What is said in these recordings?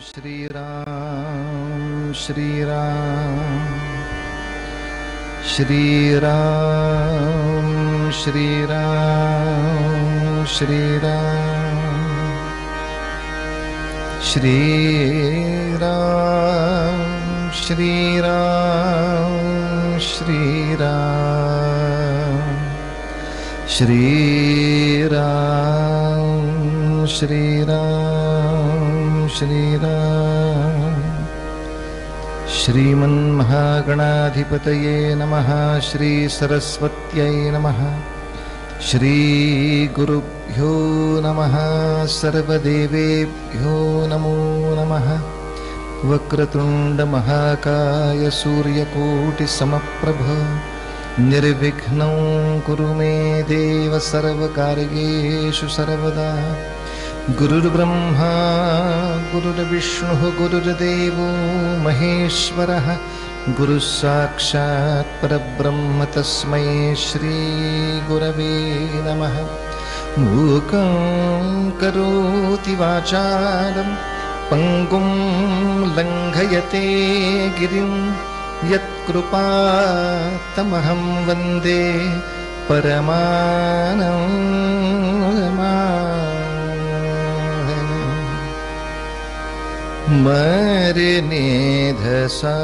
श्री राम श्री राम श्री राम श्री राम श्री राम श्री राम श्री राम श्री राम श्री राम श्री राम श्री राम। श्रीमन्महागणाधिपतये नमः। श्री सरस्वत्यै नमः। श्री गुरुभ्यो नमः। सर्वदेवेभ्यो नमो नमः। वक्रतुंड महाकाय सूर्यकोटिसमप्रभ निर्विघ्नं कुरु मे देव सर्वकार्येषु सर्वदा। गुरुर्ब्रह्मा गुरुर्विष्णुः गुरुर्देवो महेश्वरः गुरुस्साक्षात् परब्रह्म तस्मै श्री गुरवे नमः। मूकं करोति वाचालं पंगुं लंघयते गिरिं यत्कृपातमहं वन्दे परमानन्दमाधवम्। मरने धसा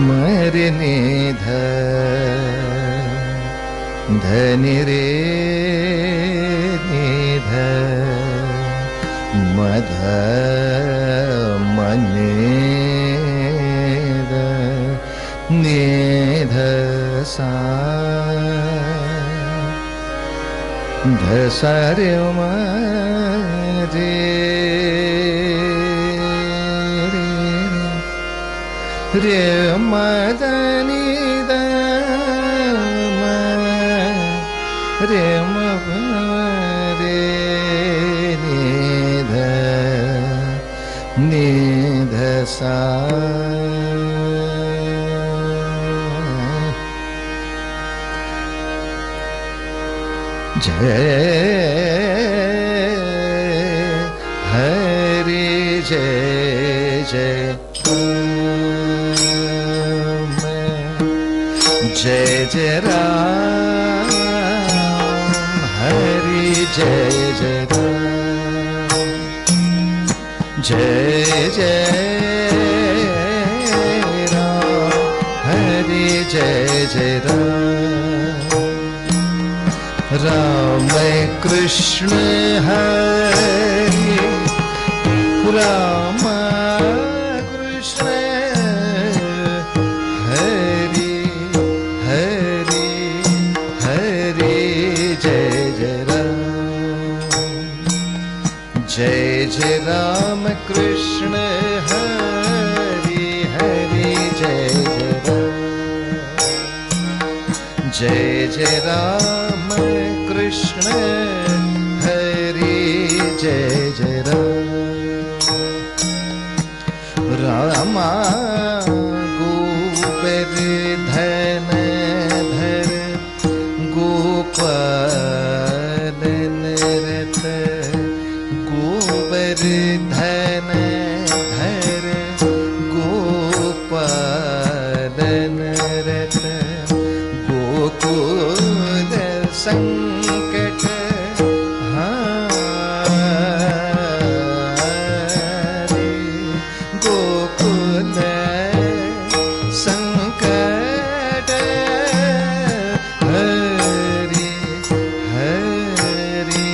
मरने धनि रे निध मध मने निध सा धसा रे रे रे मदनि द रे म रे निध निध सा। जय हरि जय जय जय जय राम हरि जय जय राम जय जय राम हरि जय जय राम। राम कृष्ण हरि राम कृष्ण हरि हरि हरि जय जय राम जय जय राम कृष्ण हरि हरि जय जय राम जय जय राम कृष्ण हरि जय जय राम। रामा गोवर्धन धर गोपालन रत गोवर्धन धर गोपालन रत गोकुल संकट हारे गोकुल संकट हरि हरि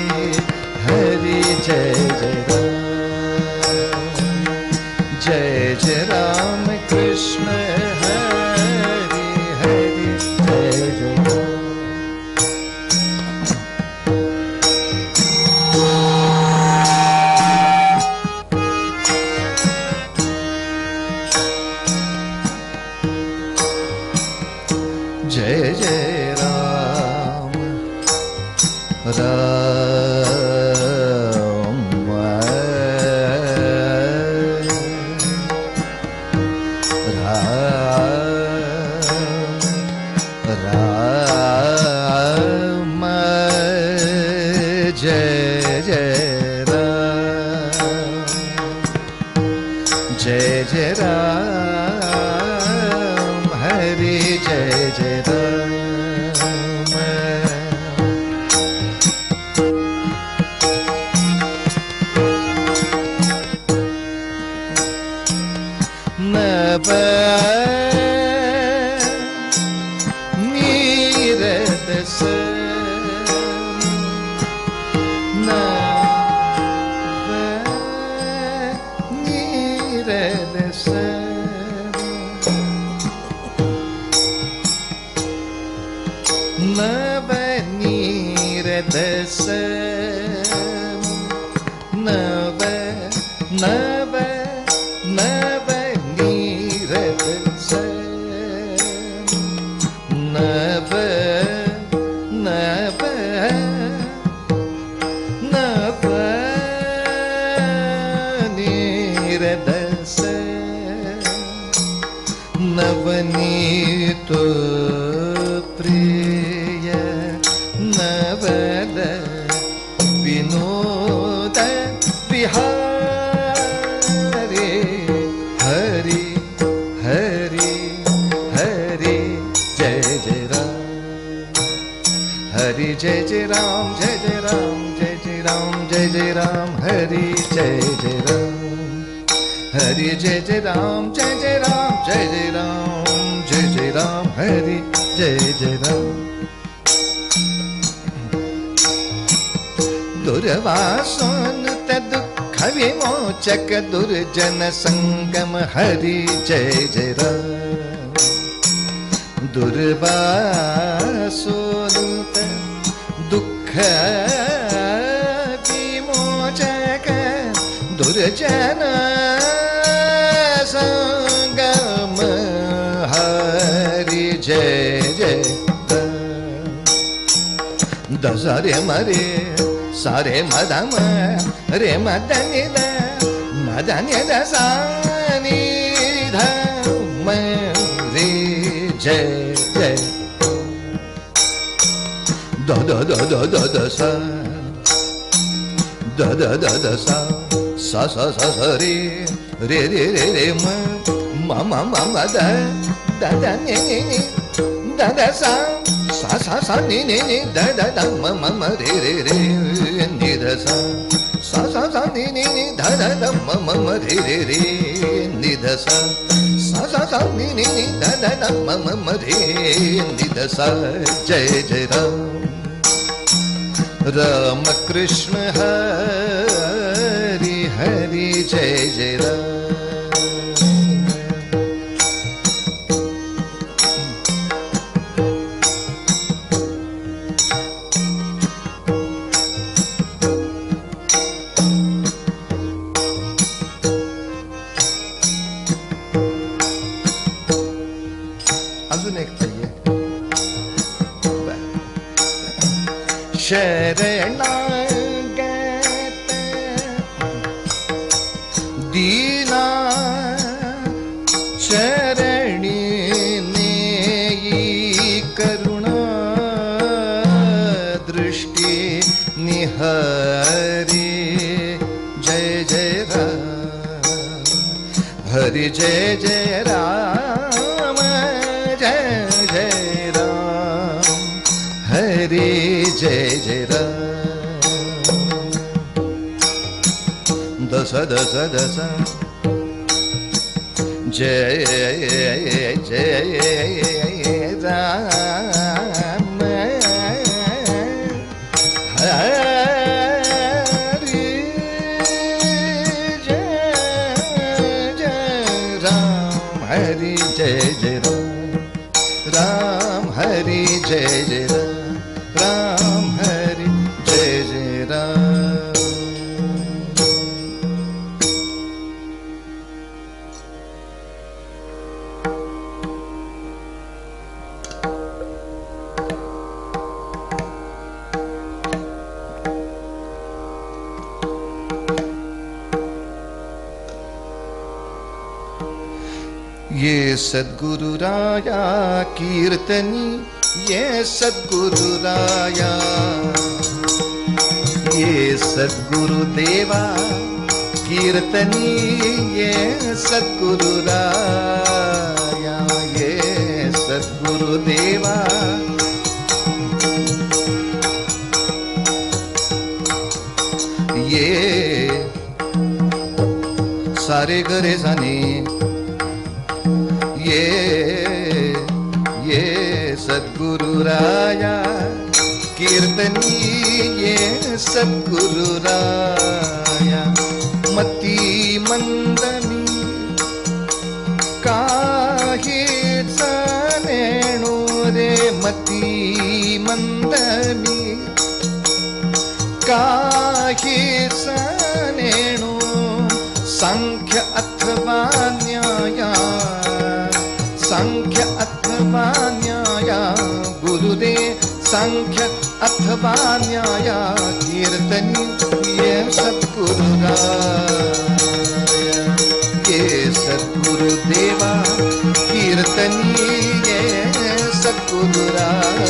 हरि जय जय राम जय जय राम कृष्ण हरि हरि जय जय राम। जय जय राम राम राम राम जय जय राम नव नव नव नीरद से नव नव नव नीरद से नवनीत प्रिय नवद विनोद विहारे हरि हरि हरि जय जय राम हरि जय जय राम जय जय राम जय जय राम जय जय राम हरि जय जय राम हरि जय जय राम जय जय राम जय जय राम जय जय राम हरि जय जय राम दुर्वासोनुत दुःख विमोचक दुर्जन संगम हरि जय जय राम दुर्वासोनुत दुःख विमोचक दुर्जन संगम हरि जय जय दस रे मरे सारे मदम रे मदनि द मदनि द सानि धम रे जय जय द द द द द द सा द द द द सा सा सा सा सा रे रे रे रे रे म म म म म द द द नि नि नि द द सा सा सा सा नि नि नि द द द म म म रे रे रे नि द सा सा सा सा नि नि नि द द द म म म रे रे रे नि द सा सा सा सा नि नि नि द द द म म म रे नि द सा जय जय राम राम कृष्ण हरि हरि जय जय राम अजून एक चाहिए शरणागत दीना चरणी नेयी करुणा दृष्टि निहरी जय जय राम हरि जय जय राम जय जय राम हरि जय जय राम दस दस दस जय जय राम हरि जय जय राम हरि जय जय राम हरि जय जय राम हरि जय जय राम ये सद्गुरु राया कीर्तनी ये सद्गुरु राया ये सद्गुरु देवा कीर्तनी ये सद्गुरु राया ये सद्गुरु देवा ये सारे गरे जाने ये सद्गुरु राया कीर्तनी ये सद्गुरु राया मती मंदमी काही नेणो रे मती मंदमी काहीच नेणू सांख्य अथवा न्याय, सांख्य अथवा न्याय गुरुदे, सांख्य अथवा न्याय कीर्तनी ये सद्गुरुराय, ये सद्गुरुदेवा कीर्तनी ये सद्गुरुराय।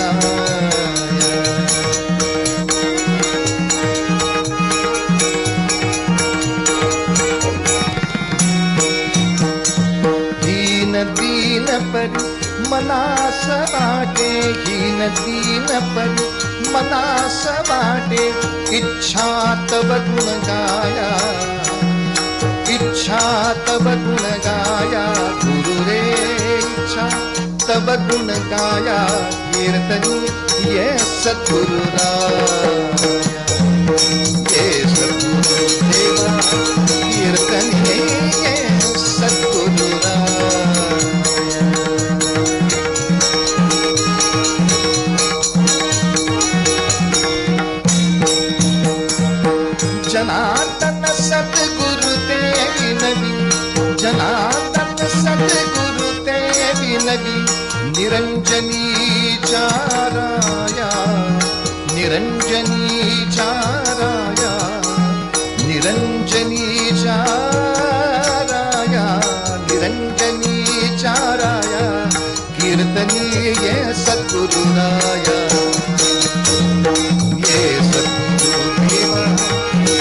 दीन परी मनास वाटे, हीन दीन परी मनास वाटे, इच्छा तव गुण गाया, इच्छा तव गुण गाया गुरु रे, इच्छा तव गुण गाया कीर्तनी ये सद्गुरुराय, ये सद्गुरुदेवा कीर्तनी ये सद्गुरुराय। जनार्दन सद्गुरु ते विनवी, जनार्दन सद्गुरु ते विनवी, निरंजनी चाराया, निरंजनी चाराया, निरंजनी चाराया, निरंजनी चाराया कीर्तनी ये सद्गुरुराया, ये सद्गुरुदेवा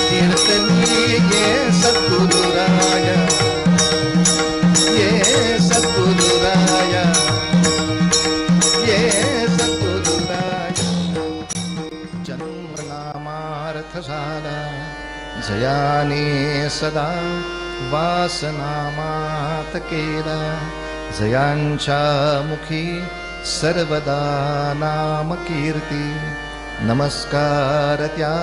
कीर्तनी ये सद्गुरुराया, ये सद्गुरुराया, ये सद्गुरुराया। जन्मनामार्थसारा जयाने सदा वासनामातकेला, जयांच्या मुखी सर्वदा नाम कीर्ती, नमस्कार त्या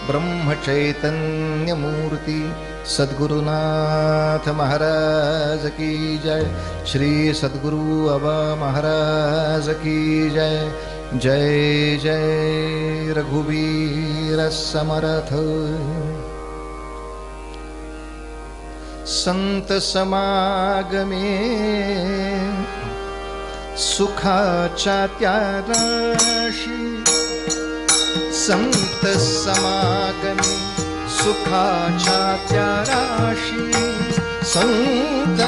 ब्रह्मचैतन्य मूर्ती सद्गुरुनाथ महाराज की जय, श्री सद्गुरु अबा महाराज की जय, जय जय रघुवीर समर्थ। संत समागमे सुखाच्या त्या राशी, संत समागमे सुखाच्या त्या राशी, संत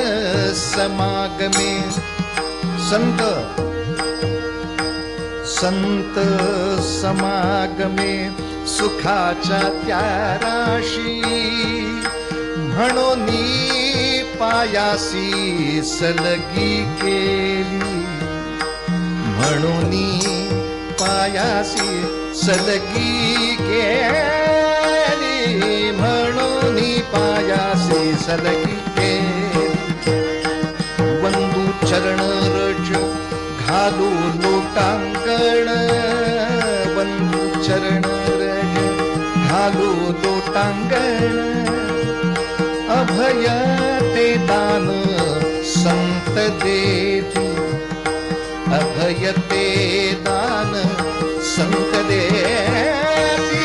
समागमे संत संत समागमे सुखाच्या त्या राशी, म्हणून पायासी सलगी केली, म्हणून पायासी सलगी केली, म्हणून पायासी सलगी केली, वंदू चरण रज घालू लोटांगण, वंदू चरण रज घालू लोटांगण, अभय ते दान संत देती, अभय ते दान संत देती,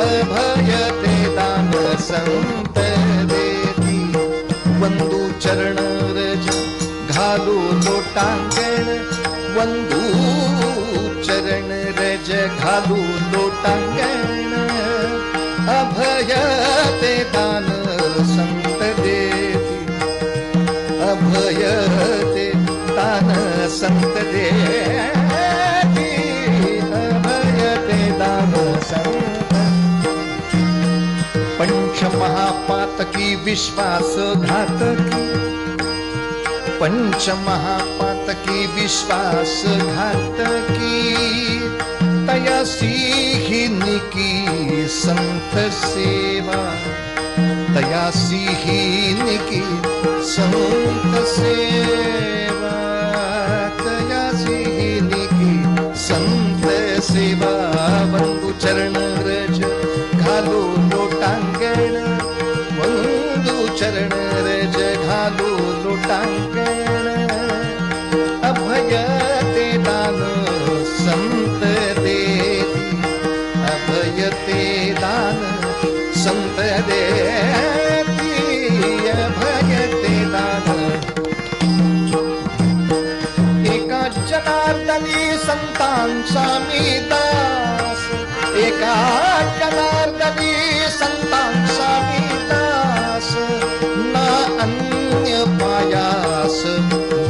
अभय ते दान संत देती, वंदू चरण रज घालू लोटांगण, वंदू चरण रज घालू लोटांगण, अभय ते दान संत देती, अभय ते दान संत देती, अभय ते दान संत। पंच महापातकी विश्वासघातकी, पंच महापातकी विश्वासघातकी, तयासी ही निकी संत सेवा, तयासी ही निकी संत सेवा, तयासी ही निकी संत सेवा, वंदू चरण रज घालू लोटांगण, वंदू चरण रज घालू लोटांगण, अभय ते दान संत देती, अभय अभयते दान संत देती अभयते दान एका जनार्दनी संतांचा मी दास एका जनार्दनी संतांचा मी दास ना अन्य पायास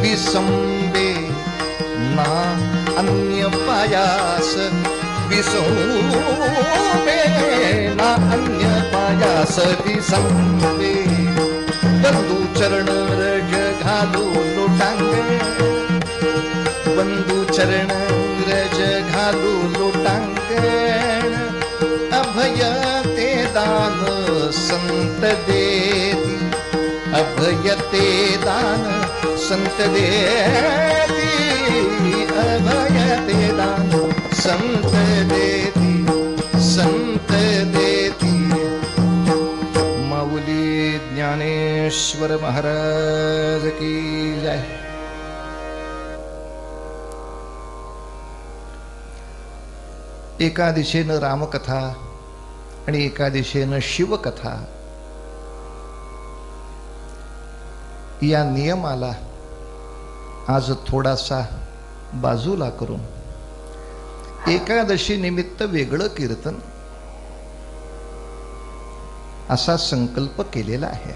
विसंबे ना अन्य पायास विसंबे ना अन्य पायास विसंबे बंधू चरण रज घालू लोटांगण बंधू चरण रज घालू लोटांगण अभय ते दान संत देती अभय ते दान संत देती अभय ते दान संत देती संत देती माऊली ज्ञानेश्वर महाराज की जय. एका दिशेनं रामकथा आणि एका दिशेनं शिवकथा या नियमाला आज थोडासा बाजूला करून एकादशी निमित्त वेगळं कीर्तन असा संकल्प केलेला आहे.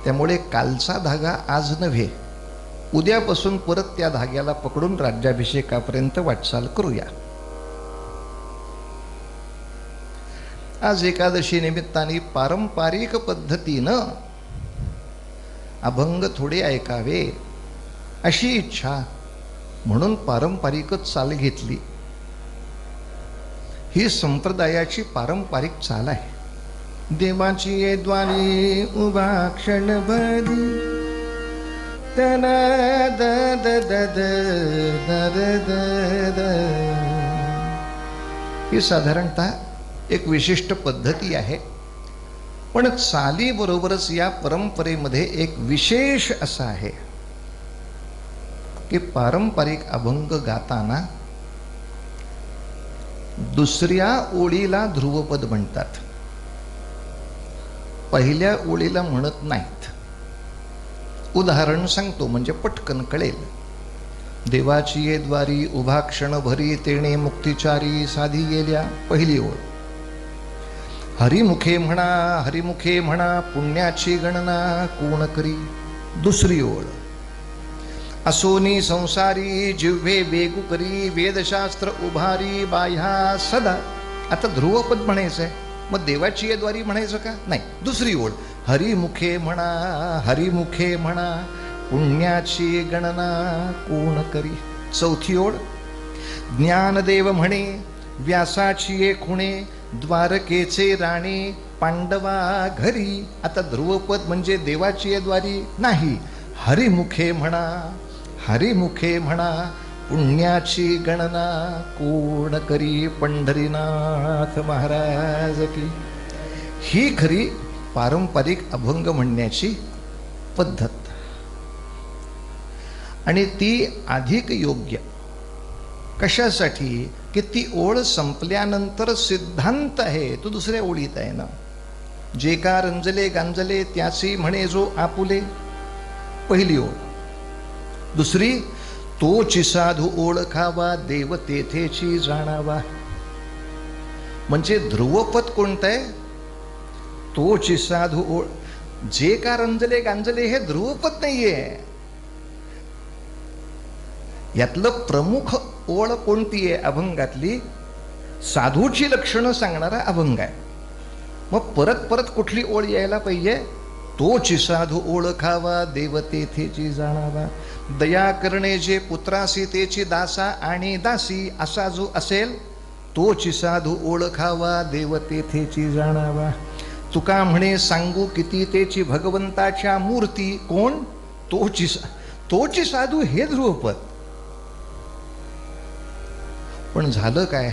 त्यामुळे कालचा धागा आज नव्हे, उद्यापासून परत त्या धाग्याला पकडून राज्याभिषेकापर्यंत वाटचाल करूया. आज एकादशी निमित्ताने पारंपरिक पद्धतीनं अभंग थोडे ऐकावे अशी इच्छा म्हणून पारंपरिकच चाल घेतली. ही संप्रदायाची पारंपरिक चाल आहे. देवाची ये द्वारी उभा क्षणभरी तन द द द द द ही साधारणतः एक विशिष्ट पद्धती आहे. पण चालीबरोबरच या परंपरेमध्ये एक विशेष असं आहे की पारंपरिक अभंग गाताना दुसऱ्या ओळीला ध्रुवपद म्हणतात, पहिल्या ओळीला म्हणत नाहीत. उदाहरण सांगतो म्हणजे पटकन कळेल. देवाची ये द्वारी उभा क्षणभरी तेणे मुक्तिचारी साधी गेल्या, पहिली ओळ. हरिमुखे म्हणा पुण्याची गणना कोण करी, दुसरी ओळ. असोनी संसारी जिव्हे बेगू करी वेदशास्त्र उभारी बाह्या सदा. आता ध्रुवपद म्हणायचं आहे, मग देवाची ये द्वारी म्हणायचं का? नाही. दुसरी ओळ. हरिमुखे म्हणा पुण्याची गणना कोण करी. चौथी ओळ. ज्ञानदेव म्हणे व्यासाची ये खुणे द्वारकेचे राणे पांडवा घरी. आता ध्रुवपद म्हणजे देवाची ये द्वारी नाही. हरिमुखे म्हणा पुण्याची गणना कोण करी. पंढरीनाथ महाराज की. ही खरी पारंपरिक अभंग म्हणण्याची पद्धत आणि ती अधिक योग्य. कशासाठी? की ती ओळ संपल्यानंतर सिद्धांत आहे तो दुसऱ्या ओळीत आहे ना. जे का रंजले गांजले त्याची म्हणे जो आपुले, पहिली ओळ. दुसरी. तोची साधू ओळखावा देव तेथेची जाणावा. म्हणजे ध्रुवपद कोणतं आहे? तोची साधू ओळ. जे का रंजले गांजले हे ध्रुवपद नाहीये. यातलं प्रमुख ओळ कोणती आहे अभंगातली? साधूची लक्षणं सांगणारा अभंग आहे. मग परत परत कुठली ओळ यायला पाहिजे? तोची साधू ओळखावा देव तेथेची जाणावा. दया करणे जे पुत्रासी तेची दासा आणि दासी असा जो असेल तोची साधू ओळखावा देव तेथेची जाणावा. तुका म्हणे सांगू किती तेची भगवंताच्या मूर्ती. कोण? तोची साधू हे ध्रुवपद. पण झालं काय?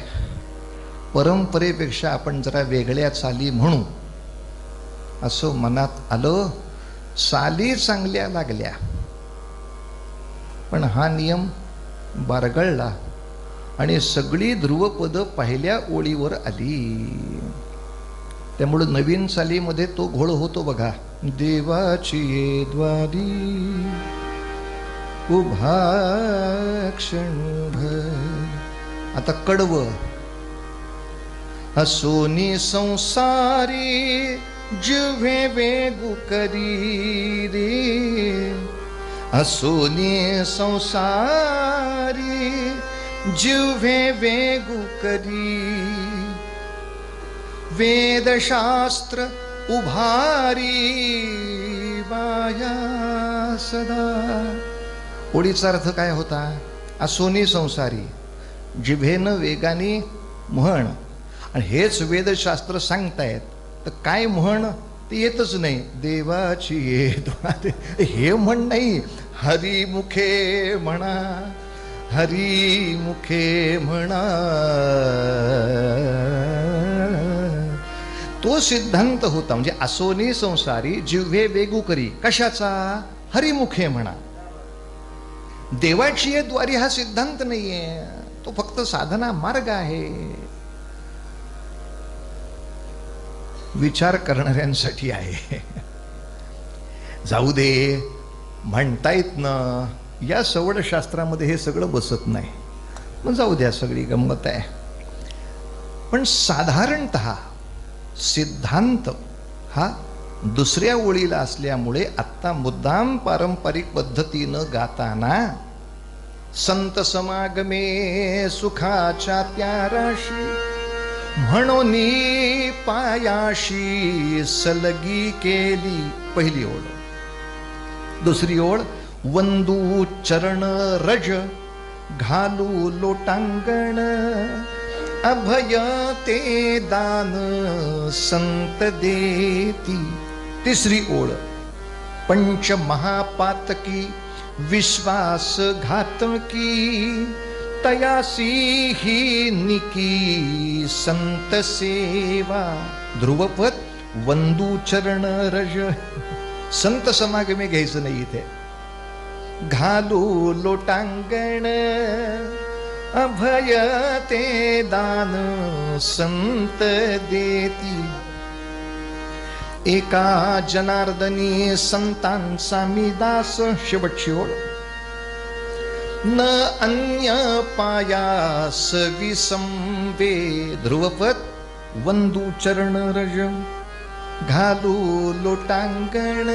परंपरेपेक्षा आपण जरा वेगळ्या चाली म्हणू असं मनात आलं. चाली चांगल्या लागल्या पण हा नियम बारगळला आणि सगळी ध्रुवपद पहिल्या ओळीवर आली. त्यामुळे नवीन सालीमध्ये तो घोळ होतो बघा. देवाची ये द्वारी उभा क्षणभर. आता कडवं. असोनी संसारी जिव्हे वेगू करी रे. असोनी संसारी जिव्हे वेगू करी. वेदशास्त्र उभारी माया सदा. ओळीचा अर्थ काय होता? असोनी संसारी, जिभेनं वेगाने म्हण. आणि हेच वेदशास्त्र सांगतायत, तर काय म्हण ते येतच नाही. देवाची येत हे म्हण नाही, हरिमुखे म्हणा, हरिमुखे म्हणा. तो सिद्धांत होता. म्हणजे असोनी संसारी जिव्हे वेगू करी. कशाचा? हरिमुखे म्हणा. देवाची ये द्वारी हा सिद्धांत नाहीये, तो फक्त साधना मार्ग आहे. विचार करणाऱ्यांसाठी आहे. जाऊ दे म्हणतायत ना, या सवड शास्त्रामध्ये हे सगळं बसत नाही. मग जाऊ द्या, सगळी गंमत आहे. पण साधारणतः सिद्धांत हा दुसऱ्या ओळीला असल्यामुळे आत्ता मुद्दाम पारंपरिक पद्धतीनं गाताना संत समागमे सुखाच्या त्या राशी म्हणून पायाशी सलगी केली. पहिली ओळ. दुसरी ओळ. वंदू चरण रज घालू लोटांगण अभय ते दान संत देती. तिसरी ओळ. पंच महापातकी विश्वास घातकी तयासी ही निकी संत सेवा. ध्रुवपद वंदू चरण रज. संत समागमे घ्यायचं नाही इथे. घालू लोटांगण अभय ते दान संत देती. एका जनार्दनी संतांचा मी दास. शेवटची ओळ. न अन्य पायास विसंवे. ध्रुवपद वंदू चरण रज घालू लोटांगण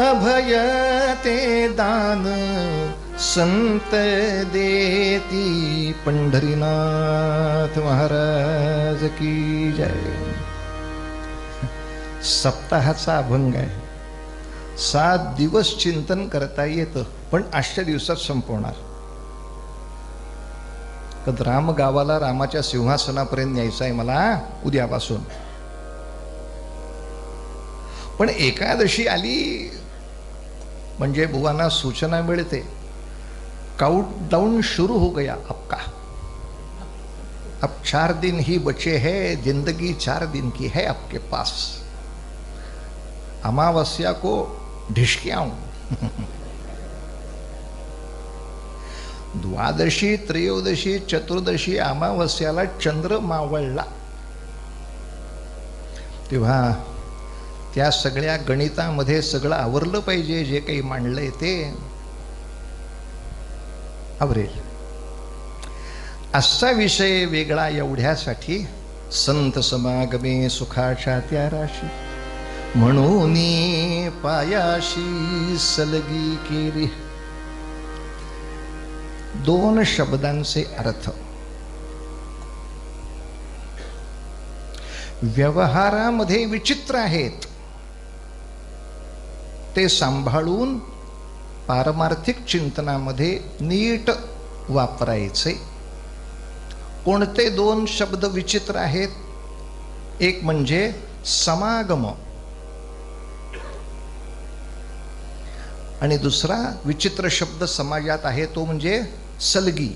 अभय ते दान संत देती. पंढरीनाथ महाराज की जय. सप्ताहाचा अभंग आहे. 7 दिवस चिंतन करता येतं, पण 8 दिवसात संपवणार. तर राम गावाला रामाच्या सिंहासनापर्यंत न्यायचं आहे मला उद्यापासून. पण एकादशी आली म्हणजे बुवांना सूचना मिळते, काउंटडाउन शुरू हो गया आपका. अब 4 दिन ही बचे हैं, जिंदगी 4 दिन की है आपके पास. अमावस्या को ढिशक्याऊं. द्वादशी त्रयोदशी चतुर्दशी अमावस्याला चंद्र मावळला. तेव्हा त्या सगळ्या गणितामध्ये सगळं आवरलं पाहिजे. जे काही मांडलंय ते आवरेल. असा विषय वेगळा एवढ्यासाठी संत समागमे सुखाच्या त्या राशी म्हणून पायाशी सलगी केली. 2 शब्दांचे अर्थ. व्यवहारामध्ये विचित्र आहेत, ते सांभाळून पारमार्थिक चिंतनामध्ये नीट वापरायचे. कोणते 2 शब्द विचित्र आहेत? एक म्हणजे समागम आणि दुसरा विचित्र शब्द समाजात आहे तो म्हणजे सलगी.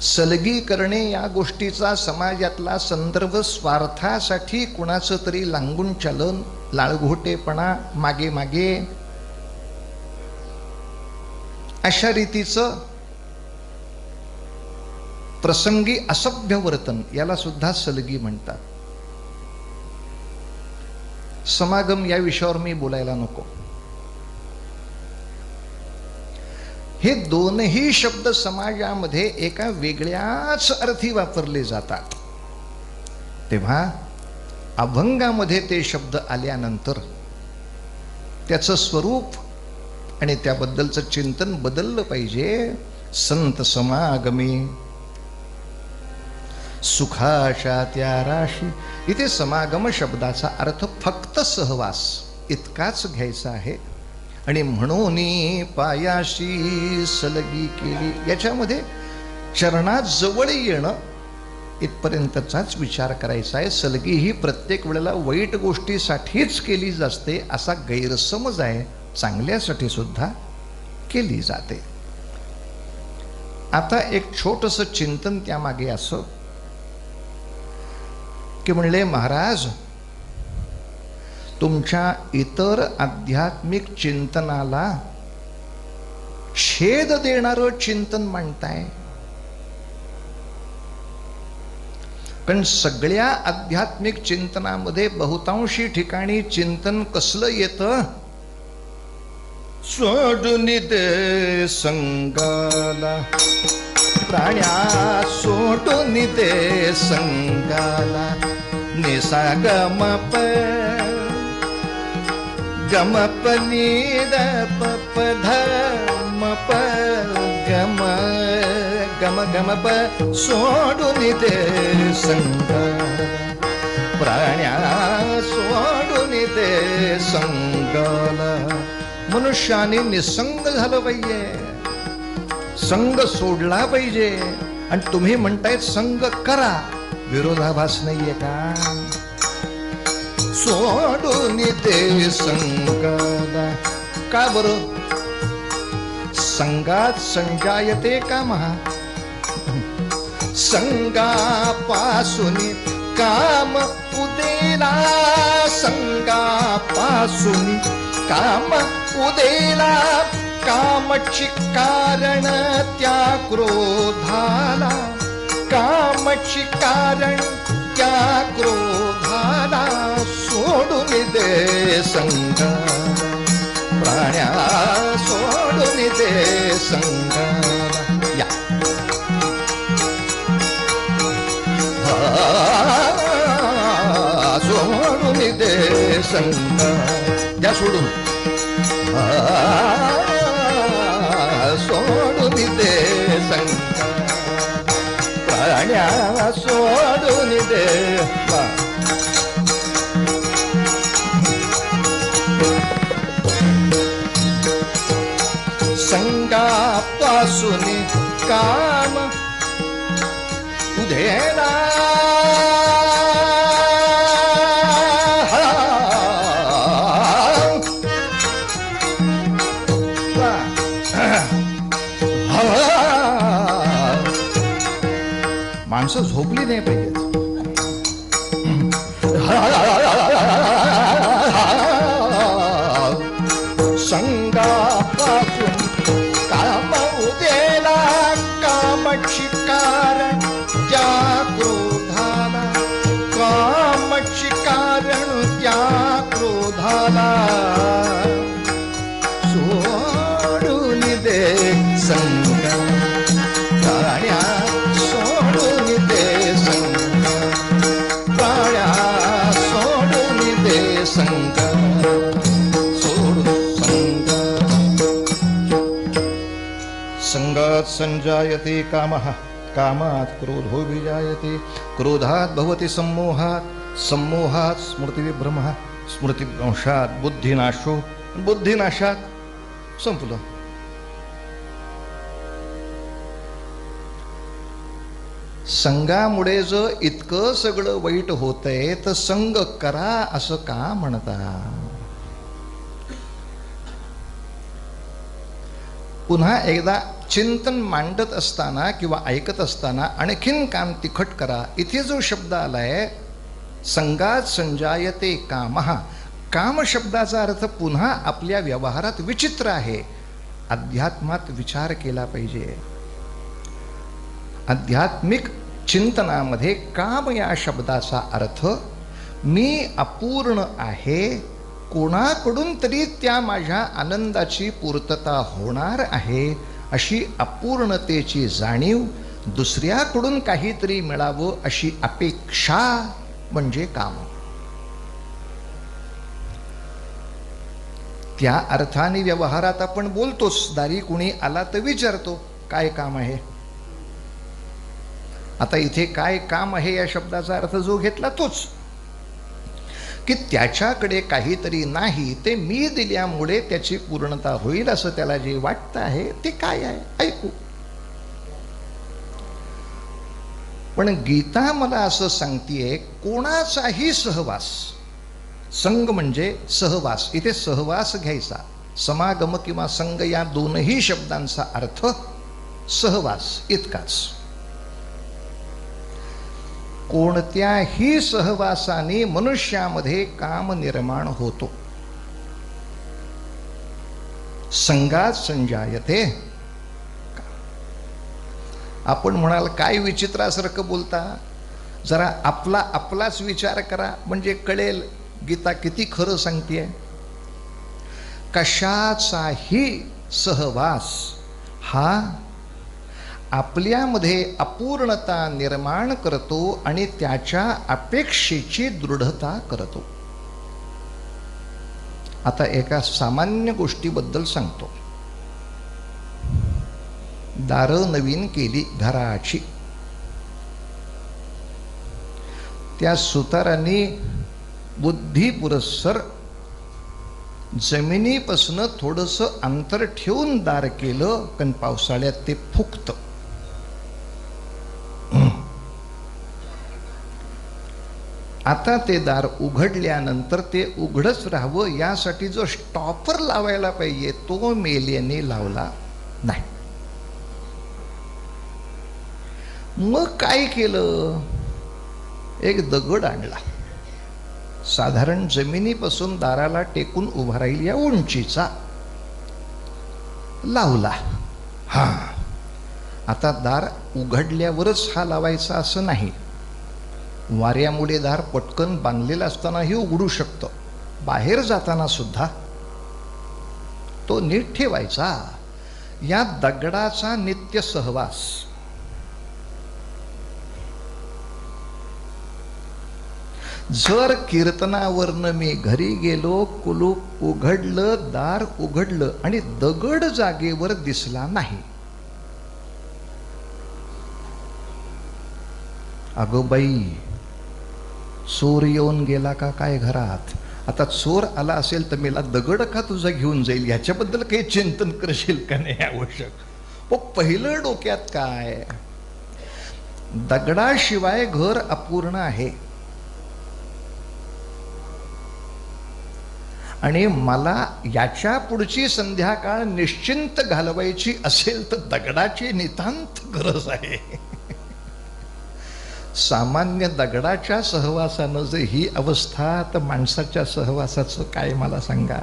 सलगी करणे या गोष्टीचा समाजातला संदर्भ स्वार्थासाठी कुणाचं तरी लांगून चलन, लाळघोटेपणा, मागे मागे अशा रीतीचं प्रसंगी असभ्य वर्तन, याला सुद्धा सलगी म्हणतात. समागम या विषयावर मी बोलायला नको. हे दोनही शब्द समाजामध्ये एका वेगळ्याच अर्थी वापरले जातात. तेव्हा अभंगामध्ये ते शब्द आल्यानंतर त्याचं स्वरूप आणि त्याबद्दलचं चिंतन बदललं पाहिजे. संत समागमी सुखाशा त्या राशी, इथे समागम शब्दाचा अर्थ फक्त सहवास इतकाच घ्यायचा आहे. आणि म्हणून पायाशी सलगी केली, याच्यामध्ये चरणात जवळ येणं इथपर्यंतचाच विचार करायचा आहे. सलगी ही प्रत्येक वेळेला वाईट गोष्टीसाठीच केली जाते असा गैरसमज आहे. चांगल्यासाठी सुद्धा केली जाते. आता एक छोटंसं चिंतन त्यामागे असं की म्हणले, महाराज तुमच्या इतर आध्यात्मिक चिंतनाला छेद देणारं चिंतन मांडताय. कारण सगळ्या आध्यात्मिक चिंतनामध्ये बहुतांशी ठिकाणी चिंतन कसलं येतं? सोडून दे संगाला प्राण्या, सोडून दे संगाला, निसा गमप गमप नीद पप धमप गम गम गमप, सोडून दे संगाला प्राण्या, सोडून दे संगाला. मनुष्याने निसंग झालं पाहिजे, संग सोडला पाहिजे. आणि तुम्ही म्हणतायत संग करा, विरोधाभास नाहीये का? सोडून दे संगाला. का बरं? संगात संजायते कामः, संगापासून काम उदेला, संगापासून काम उदेला, कामची कारण त्या क्रोधाला, कामची कारण त्या क्रोधाला, सोडून दे संगाला प्राण्या, सोडून दे संगाला. या सोडून दे संगाला, द्या सोडून, सोडून दे संगाला प्राण्या, सोडून दे. संगापासून काम उधेला, माणसं झोपली नाही पाहिजेत. संगापासून काम उदेला, कामची कारण त्या क्रोधाला, कामची कारण त्या क्रोधाला, सोडून दे संगाला प्राण्या, सोडून दे संगाला प्राण्या, सोडून दे संगाला, सोडून संगाला. संगात संजायते कामः, कामात क्रोधो विजायते, क्रोधात भवति सम्मोहात, सम्मोहात स्मृतिविभ्रमः, स्मृतिभ्रंशात बुद्धिनाशो, बुद्धिनाशात संपलं. संगामुळे जर इतकं सगळं वाईट होतंय तर संग करा असं का म्हणता? पुन्हा एकदा चिंतन मांडत असताना किंवा ऐकत असताना आणखीन काम तिखट करा. इथे जो शब्द आलाय संगात संजायते कामः, काम शब्दाचा अर्थ पुन्हा आपल्या व्यवहारात विचित्र आहे. अध्यात्मात विचार केला पाहिजे. आध्यात्मिक चिंतनामध्ये काम या शब्दाचा अर्थ मी अपूर्ण आहे, कोणाकडून तरी त्या माझ्या आनंदाची पूर्तता होणार आहे अशी अपूर्णतेची जाणीव, दुसऱ्याकडून काहीतरी मिळावं अशी अपेक्षा म्हणजे काम. त्या अर्थाने व्यवहारात आपण बोलतोच. दारी कुणी आला तर विचारतो काय काम आहे. आता इथे काय काम आहे या शब्दाचा अर्थ जो घेतला तोच की त्याच्याकडे काहीतरी नाही, ते मी दिल्यामुळे त्याची पूर्णता होईल असं त्याला जे वाटतं आहे ते काय आहे ऐकू. पण गीता मला असं सांगतेय, कोणाचाही सहवास, संग म्हणजे सहवास, इथे सहवास घ्यायचा. समागम किंवा संग या दोनही शब्दांचा अर्थ सहवास इतकाच. कोणत्याही सहवासाने मनुष्यामध्ये काम निर्माण होतो. संगात संजायते. आपण म्हणाल काय विचित्रासारखं बोलता, जरा आपलाच विचार करा म्हणजे कळेल गीता किती खरं सांगतेय. कशाचाही सहवास हा आपल्यामध्ये अपूर्णता निर्माण करतो आणि त्याच्या अपेक्षेची दृढता करतो. आता एका सामान्य गोष्टीबद्दल सांगतो. दारं नवीन केली घराची, त्या सुतारांनी बुद्धिपुरस्सर जमिनीपासून थोडंसं अंतर ठेवून दार केलं, कारण पावसाळ्यात ते फुगतं. आता ते दार उघडल्यानंतर ते उघडच राहावं यासाठी जो स्टॉपर लावायला पाहिजे तो मेल्याने लावला नाही. मग काय केलं, एक दगड आणला, साधारण जमिनीपासून दाराला टेकून उभा राहील या उंचीचा, लावला. हा आता दार उघडल्यावरच हा लावायचा असं नाही. वाऱ्यामुळे दार पटकन बांधलेला असतानाही उघडू शकतं, बाहेर जाताना सुद्धा तो नीट ठेवायचा. या दगडाचा नित्य सहवास. जर कीर्तनावरनं मी घरी गेलो, कुलूप उघडलं, दार उघडलं आणि दगड जागेवर दिसला नाही, अगं बाई चोर येऊन गेला का काय घरात. आता चोर आला असेल तर मला दगड का तुझा घेऊन जाईल ह्याच्याबद्दल काही चिंतन करशील का नाही आवश्यक. पहिलं डोक्यात काय, दगडाशिवाय घर अपूर्ण आहे आणि मला याच्या पुढची संध्याकाळ निश्चिंत घालवायची असेल तर दगडाची नितांत गरज आहे. सामान्य दगडाच्या सहवासानं जर ही अवस्था, तर माणसाच्या सहवासाचं काय मला सांगा.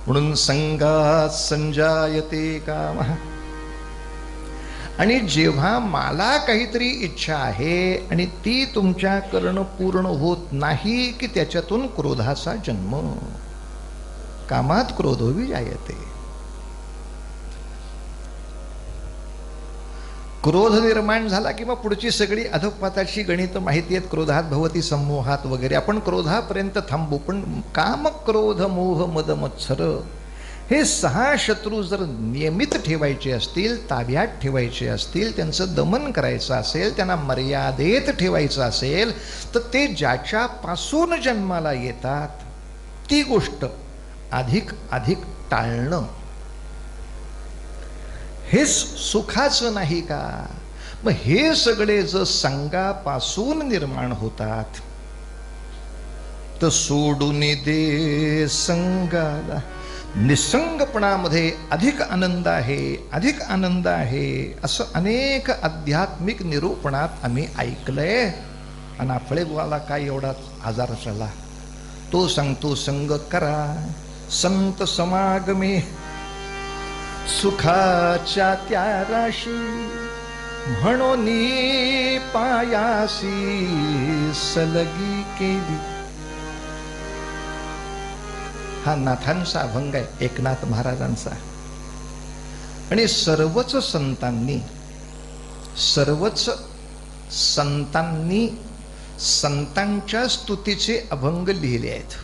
म्हणून संगात संजायते कामः. आणि जेव्हा मला काहीतरी इच्छा आहे आणि ती तुमच्याकडनं पूर्ण होत नाही की त्याच्यातून क्रोधाचा जन्म. कामात क्रोधो विजायते. क्रोध निर्माण झाला की मग पुढची सगळी अधोपाताची गणित माहिती आहेत. क्रोधात भवती सम्मोहात वगैरे. आपण क्रोधापर्यंत थांबू, पण काम क्रोध मोह मद मत्सर हे 6 शत्रू जर नियमित ठेवायचे असतील, ताब्यात ठेवायचे असतील, त्यांचं दमन करायचं असेल, त्यांना मर्यादेत ठेवायचं असेल, तर ते ज्याच्यापासून जन्माला येतात ती गोष्ट अधिक अधिक टाळणं हेच सुखाचं नाही का. मग हे सगळे जर संगापासून निर्माण होतात तर सोडून दे संगाला. निसंगपणामध्ये अधिक आनंद आहे, अधिक आनंद आहे असं अनेक आध्यात्मिक निरूपणात आम्ही ऐकलंय. आणि आपळे बुवाला काय एवढा आजार झाला, तो सांगतो संग करा संत समागमे सुखाच्या त्या राशी, म्हणून पायासी सलगी केली. हा नाथांचा अभंग आहे, एकनाथ महाराजांचा. आणि सर्वच संतांनी संतांच्या स्तुतीचे अभंग लिहिले आहेत.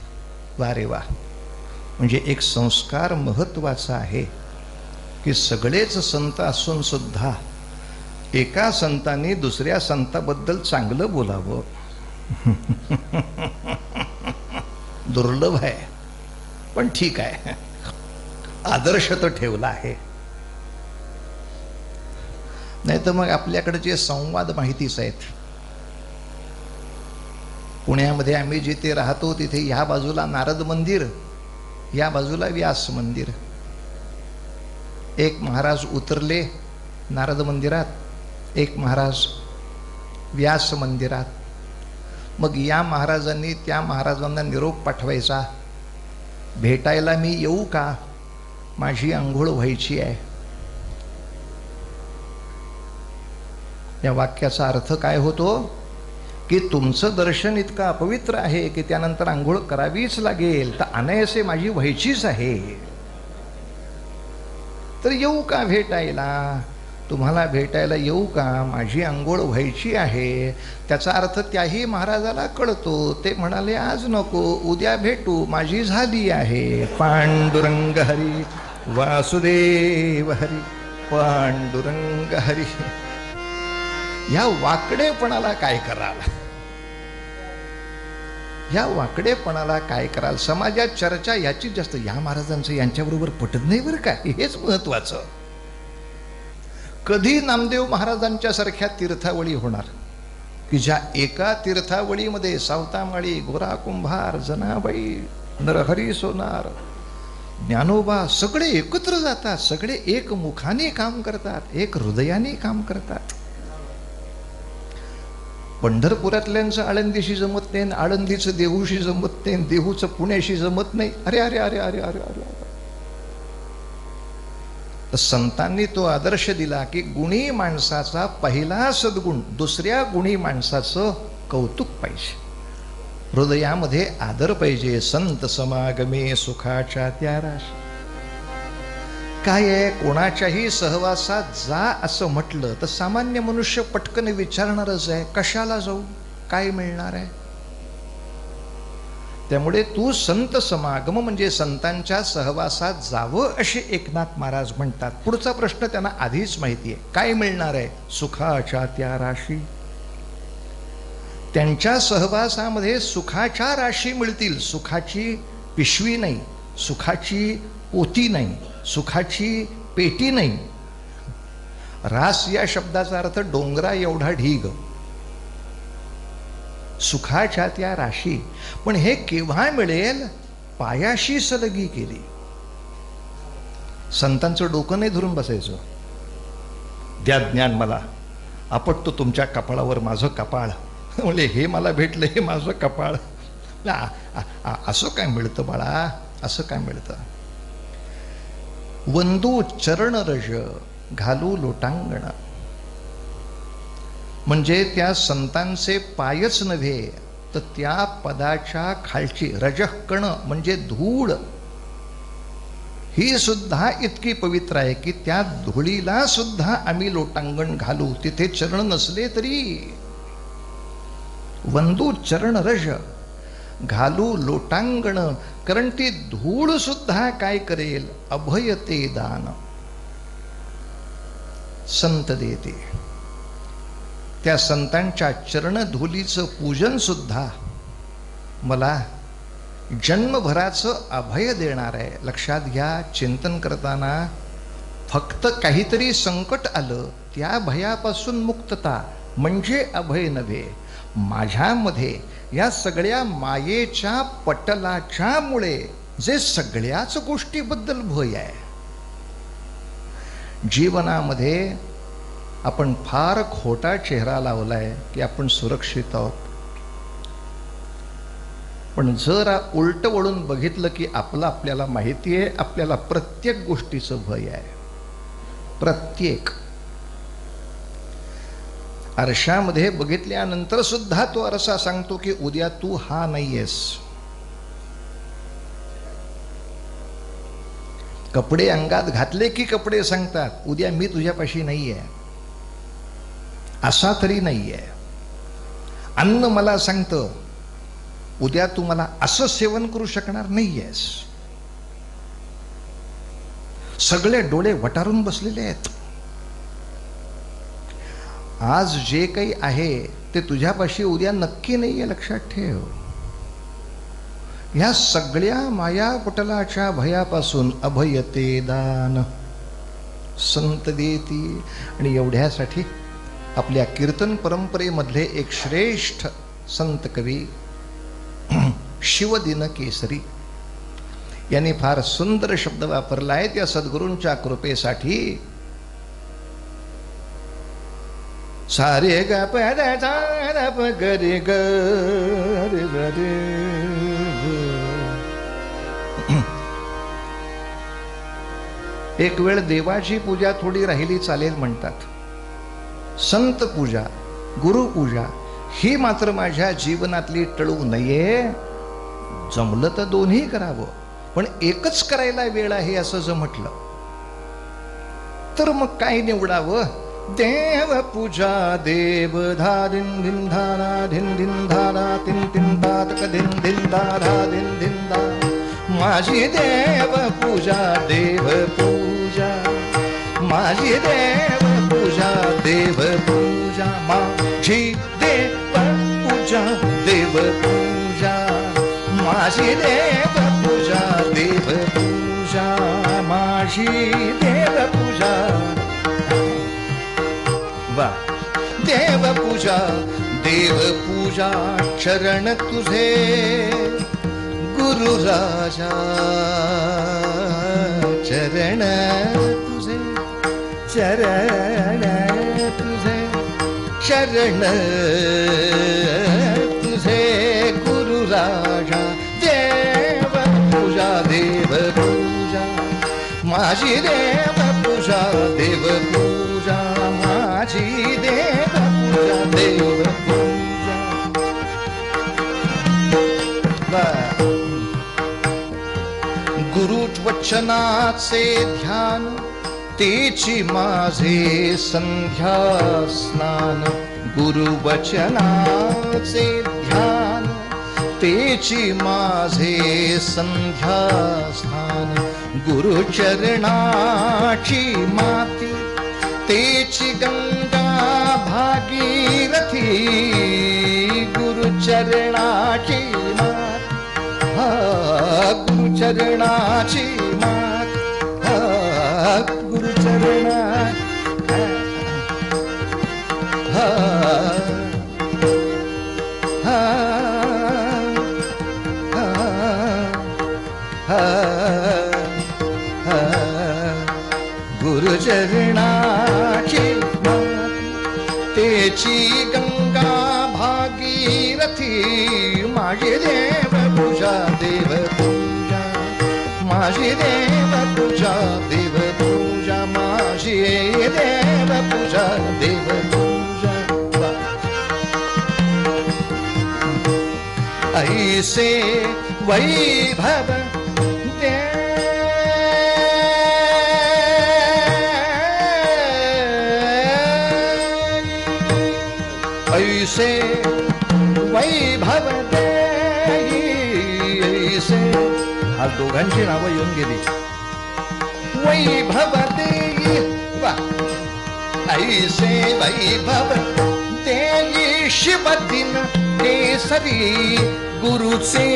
वा रे वा. म्हणजे एक संस्कार महत्वाचा आहे की सगळेच संत असून सुद्धा एका संतांनी दुसऱ्या संताबद्दल चांगलं बोलावं. दुर्लभ आहे, पण ठीक आहे, आदर्श तर ठेवला आहे. नाही तर मग आपल्याकडचे संवाद माहितीच आहेत. पुण्यामध्ये आम्ही जिथे राहतो तिथे ह्या बाजूला नारद मंदिर, या बाजूला व्यास मंदिर. एक महाराज उतरले नारद मंदिरात, एक महाराज व्यास मंदिरात. मग या महाराजांनी त्या महाराजांना निरोप पाठवायचा, भेटायला मी येऊ का, माझी आंघोळ व्हायची आहे. या वाक्याचा अर्थ काय होतो की तुमचं दर्शन इतकं अपवित्र आहे की त्यानंतर आंघोळ करावीच लागेल, तर अनायासे माझी व्हायचीच आहे, तर येऊ का भेटायला, तुम्हाला भेटायला येऊ का, माझी आंघोळ व्हायची आहे. त्याचा अर्थ त्याही महाराजाला कळतो. ते म्हणाले आज नको, उद्या भेटू, माझी झाली आहे. पांडुरंग हरी वासुदेव हरी पांडुरंग हरी. या वाकडेपणाला काय कराल, या वाकडेपणाला काय कराल. समाजात चर्चा याची जास्त, या महाराजांचं यांच्याबरोबर पटत नाही बरं का, हेच महत्वाचं. कधी नामदेव महाराजांच्या सारख्या तीर्थावळी होणार की ज्या एका तीर्थावळीमध्ये सावतामाळी, गोरा कुंभार, जनाबाई, नरहरी सोनार, ज्ञानोबा सगळे एकत्र जातात, सगळे एक मुखाने काम करतात, एक हृदयाने काम करतात. पंढरपुरातल्यांचं आळंदीशी जमत नाही, आळंदीचं देहूशी जमत नाही, देहूचं पुण्याशी जमत नाही. अरे अरे अरे अरे अरे अरे. संतांनी तो आदर्श दिला की गुणी माणसाचा पहिला सद्गुण दुसऱ्या गुणी माणसाचं कौतुक पाहिजे, हृदयामध्ये आदर पाहिजे. संत समागमे सुखाच्या त्या राशी. काय आहे, कोणाच्याही सहवासात जा असं म्हटलं तर सामान्य मनुष्य पटकन विचारणारच आहे, कशाला जाऊ, काय मिळणार आहे. त्यामुळे तू संत समागम म्हणजे संतांच्या सहवासात जावं असे एकनाथ महाराज म्हणतात. पुढचा प्रश्न त्यांना आधीच माहिती आहे, काय मिळणार आहे, सुखाच्या त्या राशी. त्यांच्या सहवासामध्ये सुखाच्या राशी मिळतील. सुखाची पिशवी नाही, सुखाची पोती नाही, सुखाची पेटी नाही. रास या शब्दाचा अर्थ डोंगरा एवढा ढीग, सुखाच्या त्या राशी. पण हे केव्हा मिळेल, पायाशी सलगी केली. संतांचं डोकं नाही धरून बसायचं, द्या ज्ञान मला, आपटतो तुमच्या कपाळावर माझं कपाळ, म्हणजे हे मला भेटलं, हे माझं कपाळ. असं काय मिळतं बाळा, असं काय मिळतं. वंदू चरण रज घालू लोटांगण. म्हणजे त्या संतांचे पायच नव्हे तर त्या पदाच्या खालची रजकण म्हणजे धूळ, ही सुद्धा इतकी पवित्र आहे की त्या धुळीला सुद्धा आम्ही लोटांगण घालू, तिथे चरण नसले तरी. वंदू चरण रज घालू लोटांगण, कारण ती धूळ सुद्धा काय करेल, अभयते दान, संत देते. त्या संतांच्या चरणधुलीचं पूजन सुद्धा मला जन्मभराचं अभय देणार आहे. लक्षात घ्या, चिंतन करताना फक्त काहीतरी संकट आलं त्या भयापासून मुक्तता म्हणजे अभय नव्हे. माझ्यामध्ये या सगळ्या मायेच्या पटलाच्या मुळे जे सगळ्याच गोष्टीबद्दल भय आहे. जीवनामध्ये आपण फार खोटा चेहरा लावलाय की आपण सुरक्षित आहोत. पण जरा उलट वळून बघितलं की आपल्याला माहिती आहे, आपल्याला प्रत्येक गोष्टीचं भय आहे. प्रत्येक आरशामध्ये बघितल्यानंतर सुद्धा तो आरसा सांगतो की उद्या तू हा नाहीयेस. कपडे अंगात घातले की कपडे सांगतात उद्या मी तुझ्यापाशी नाहीये, असा तरी नाहीये. अन्न मला सांगतं उद्या तू मला असं सेवन करू शकणार नाहीयेस. सगळे डोळे वटारून बसलेले आहेत. आज जे काही आहे ते तुझ्यापाशी उद्या नक्की नाहीये, लक्षात ठेव. ह्या सगळ्या मायापटलाच्या भयापासून अभयते दान संत देती. आणि एवढ्यासाठी आपल्या कीर्तन परंपरेमधले एक श्रेष्ठ संत कवी शिवदिन केसरी यांनी फार सुंदर शब्द वापरला आहे. त्या सद्गुरूंच्या कृपेसाठी सारे ग प द प ग रे ग रे ग रे. एक वेळ देवाची पूजा थोडी राहिली चालेल म्हणतात. संत पूजा, गुरुपूजा ही मात्र माझ्या जीवनातली टळू नये. जमलं तर दोन्ही करावं, पण एकच करायला वेळ आहे असं जर म्हटलं तर मग काय निवडावं? देव पूजा देव धा दिन दिन धारा धिन दिन धारा तिन तिन तात क दिन दिन धारा दिन दिन दा. माझी देव पूजा देव पूजा, माझी देव पूजा देव पूजा, माझी देव पूजा देव पूजा, माझी देव पूजा देव पूजा, माझी देव पूजा. वा. देव पूजा देव पूजा चरण तुझे गुरु राजा, चरण तुझे चरण तुझे चरण तुझे गुरु राजा. देव पूजा देव पूजा, माझी देव पूजा देव पूजा, माझी देव पूजा देव पूजा. गुरुवचनाचे ध्यान तेची माझे संध्या स्नान. गुरुवचनाचे ध्यान तेची माझे संध्या स्नान. गुरुचरणाची माती तेची गंगा भागीरथी. गुरुचरणाची मात, गुरुचरणाची मात, गुरुचरणा गुरुचरणाची तेची गंगा भागीरथी. माझी देव पूजा देव पूजा, माझी देव पूजा देव पूजा, माझी देव पूजा देव पूजा. ऐसे वैभव ऐसे वैभव देई. ऐसे आज दोघांची नावं येऊन गेली. वैभव देई. वा. ऐसे वैभव देई शिवदिन केसरी. गुरुचे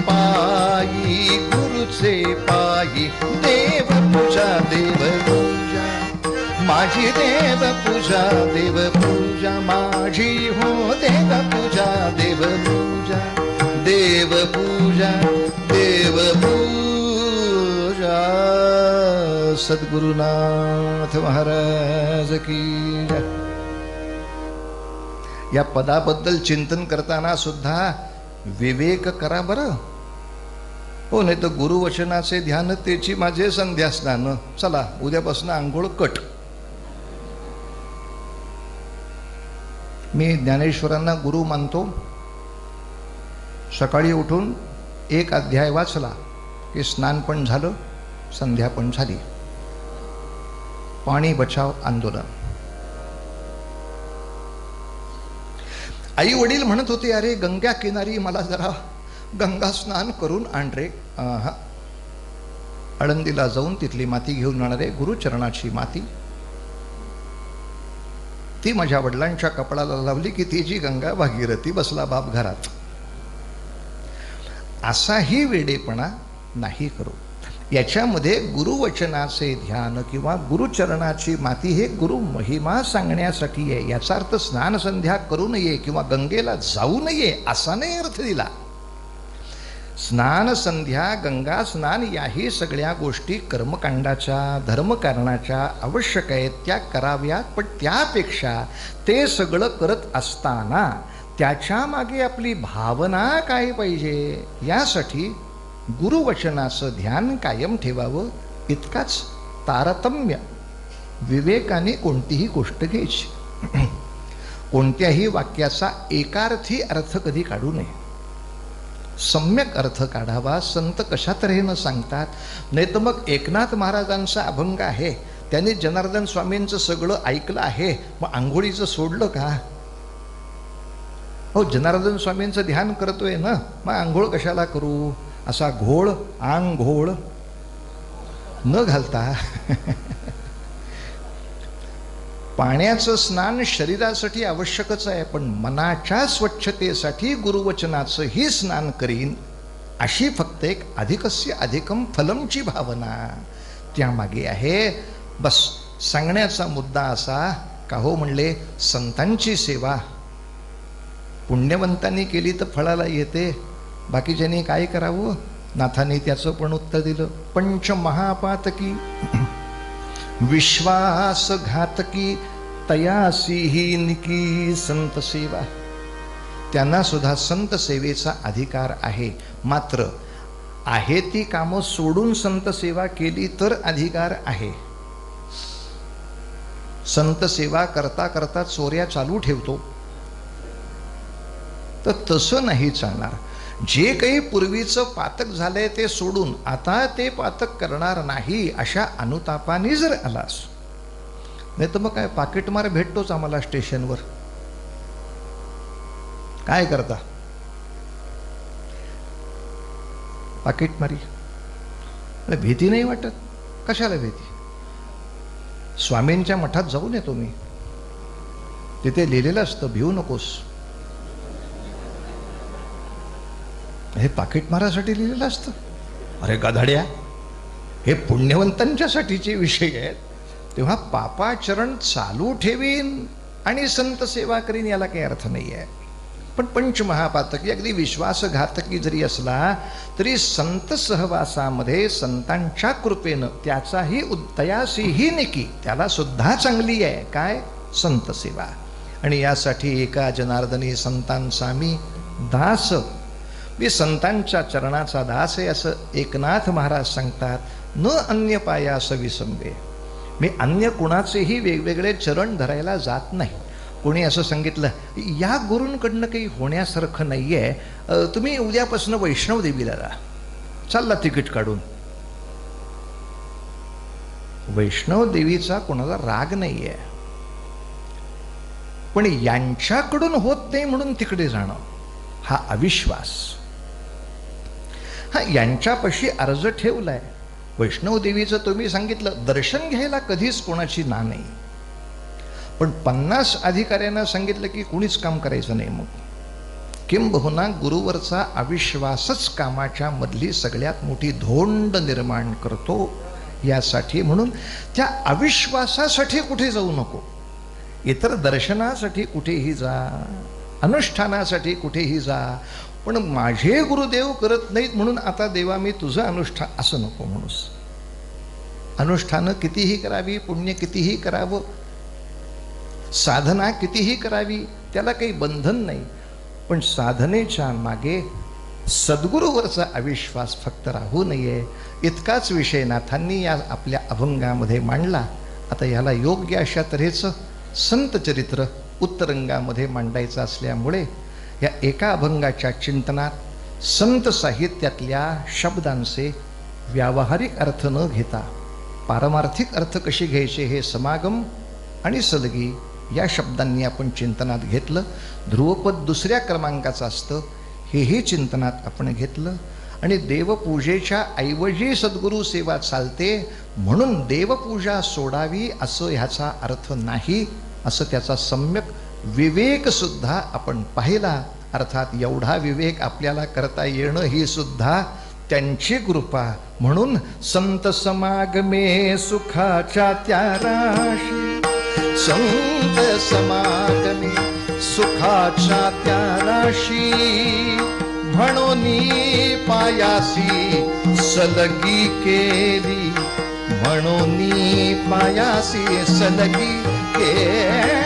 पायी, गुरुचे पायी देव पूजा देव पूजा, माझी देव पूजा देव पूजा, माझी हो देव पूजा देव पूजा, देव पूजा देव पूजा. सद्गुरुनाथ महाराज की जय. या पदाबद्दल चिंतन करताना सुद्धा विवेक करा बरं. हो, नाही तर गुरुवचनाचे ध्यान त्याची माझे संध्या स्नान. चला उद्यापासून आंघोळ कट. मी ज्ञानेश्वरांना गुरु मानतो. सकाळी उठून एक अध्याय वाचला की स्नान पण झालं, संध्या पण झाली. पाणी बचाव आंदोलन. आई वडील म्हणत होते, अरे गंगा किनारी मला जरा गंगा स्नान करून आण रे. आळंदीला जाऊन तिथली माती घेऊन येणारे, गुरुचरणाची माती. ती माझ्या वडिलांच्या कपडाला लावली की ती जी गंगा भागीरथी. बसला बाप घरात. असाही वेडेपणा नाही करू. याच्यामध्ये गुरुवचनाचे ध्यान किंवा गुरुचरणाची माती हे गुरु महिमा सांगण्यासाठी आहे. याचा अर्थ स्नान संध्या करू नये किंवा गंगेला जाऊ नये असा नाही अर्थ दिला. स्नान संध्या गंगा स्नान याही सगळ्या गोष्टी कर्मकांडाच्या धर्मकारणाच्या आवश्यक आहेत, त्या कराव्यात. पण त्यापेक्षा ते सगळं करत असताना त्याच्या मागे आपली भावना काय पाहिजे, यासाठी गुरुवचनाचं ध्यान कायम ठेवावं. इतकाच तारतम्य. विवेकाने कोणतीही गोष्ट घ्यायची. कोणत्याही वाक्याचा एकार्थी अर्थ कधी काढू नये. सम्यक अर्थ काढावा. संत कशा तऱ्हेनं सांगतात. नाही तर मग एकनाथ महाराजांचा अभंग आहे, त्यांनी जनार्दन स्वामींचं सगळं ऐकलं आहे, मग आंघोळीचं सोडलं का? हो, जनार्दन स्वामींचं ध्यान करतोय ना, मग आंघोळ कशाला करू? असा घोळ आंघोळ न घालता पाण्याचं स्नान शरीरासाठी आवश्यकच आहे, पण मनाच्या स्वच्छतेसाठी गुरुवचनाचंही स्नान करीन अशी फक्त एक अधिकस्य अधिकम फलमची भावना त्यामागे आहे. बस सांगण्याचा मुद्दा असा का हो म्हणले, संतांची सेवा पुण्यवंतांनी केली तर फळाला येते, बाकीच्यांनी काय करावं? नाथांनी त्याचं पण उत्तर दिलं. पंचमहापातकी विश्वासघातकी तयासी ही निकी संत सेवा. त्यांना सुद्धा संत सेवेचा अधिकार आहे. मात्र आहे ती कामं सोडून संत सेवा केली तर अधिकार आहे. संत सेवा करता करता चोऱ्या चालू ठेवतो तर तसं नाही चालणार. जे काही पूर्वीचं पातक झालंय ते सोडून आता ते पातक करणार नाही अशा अनुतापाने जर आलास, नाही तर मग काय पाकिटमार भेटतोच आम्हाला स्टेशनवर. काय करता? पाकिटमारी. भीती नाही वाटत? कशाला भीती? स्वामींच्या मठात जाऊन येतो मी, तिथे लिहिलेलं असतं भिवू नकोस. हे पाकिटमारासाठी लिहिलेलं असतं? अरे गाधाड्या, हे पुण्यवंतांच्यासाठीचे विषय आहेत. तेव्हा पापाचरण चालू ठेवीन आणि संत सेवा करीन याला काही अर्थ नाही आहे. पण पंचमहापातकी अगदी विश्वासघातकी जरी असला तरी संत सहवासामध्ये संतांच्या कृपेनं त्याचाही तयासीही निकी, त्याला सुद्धा चांगली आहे. काय? संत सेवा. आणि यासाठी एका जनार्दनी संतांचा मी दास, मी संतांच्या चरणाचा दास आहे असं एकनाथ महाराज सांगतात. न अन्य पायास विसंबे. मी अन्य कुणाचेही वेगवेगळे चरण धरायला जात नाही. कोणी असं सांगितलं या गुरूंकडनं काही होण्यासारखं नाही आहे, तुम्ही उद्यापासून वैष्णव देवीला जा, चालला तिकीट काढून. वैष्णव देवीचा कोणाला राग नाही आहे, पण यांच्याकडून होत नाही म्हणून तिकडे जाणं हा अविश्वास. हा यांच्यापाशी अर्ज ठेवलाय. वैष्णव देवीचं तुम्ही सांगितलं, दर्शन घ्यायला कधीच कोणाची ना नाही, पण 50 अधिकाऱ्यांना सांगितलं की कुणीच काम करायचं नाही. मग किंबहुना गुरुवरचा अविश्वासच कामाच्या मधली सगळ्यात मोठी धोंड निर्माण करतो. यासाठी म्हणून त्या अविश्वासासाठी कुठे जाऊ नको. इतर दर्शनासाठी कुठेही जा, अनुष्ठानासाठी कुठेही जा, पण माझे गुरुदेव करत नाहीत म्हणून आता देवा मी तुझं अनुष्ठान असं नको म्हणूस. अनुष्ठानं कितीही करावी, पुण्य कितीही करावं, साधना कितीही करावी, त्याला काही बंधन नाही. पण साधनेच्या मागे सद्गुरूवरचा अविश्वास फक्त राहू नये, इतकाच विषय नाथांनी या आपल्या अभंगामध्ये मांडला. आता याला योग्य अशा तऱ्हेचं संत चरित्र उत्तरंगामध्ये मांडायचं असल्यामुळे या एका अभंगाच्या चिंतनात संत साहित्यातल्या शब्दांचे व्यावहारिक अर्थ न घेता पारमार्थिक अर्थ कशी घ्यायचे हे समागम आणि सलगी या शब्दांनी आपण चिंतनात घेतलं. ध्रुवपद दुसऱ्या क्रमांकाचं असतं, हेही चिंतनात आपण घेतलं. आणि देवपूजेच्या ऐवजी सद्गुरू सेवा चालते म्हणून देवपूजा सोडावी असं ह्याचा अर्थ नाही, असं त्याचा सम्यक विवेक सुद्धा आपण पाहिला. अर्थात एवढा विवेक आपल्याला करता येणं ही सुद्धा त्यांची कृपा. म्हणून संत समागमे सुखाच्या त्या राशी, संत समागमे सुखाच्या त्या राशी, म्हणून पायासी सलगी केली, म्हणून पायासी सलगी केली,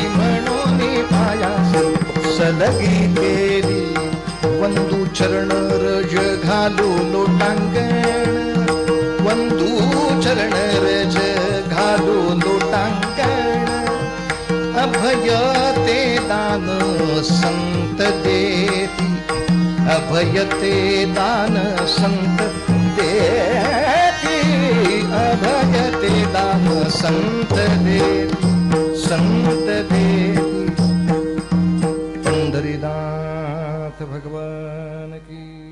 म्हणून पायासी सलगी केली. वंदू चरण रज घालू लोटांगण, वंदू चरण रज घालू लोटांगण, अभय ते दान संत देती, अभय ते दान संत देती, अभय ते दान संत देती, संत देती. पंढरीनाथ भगवान की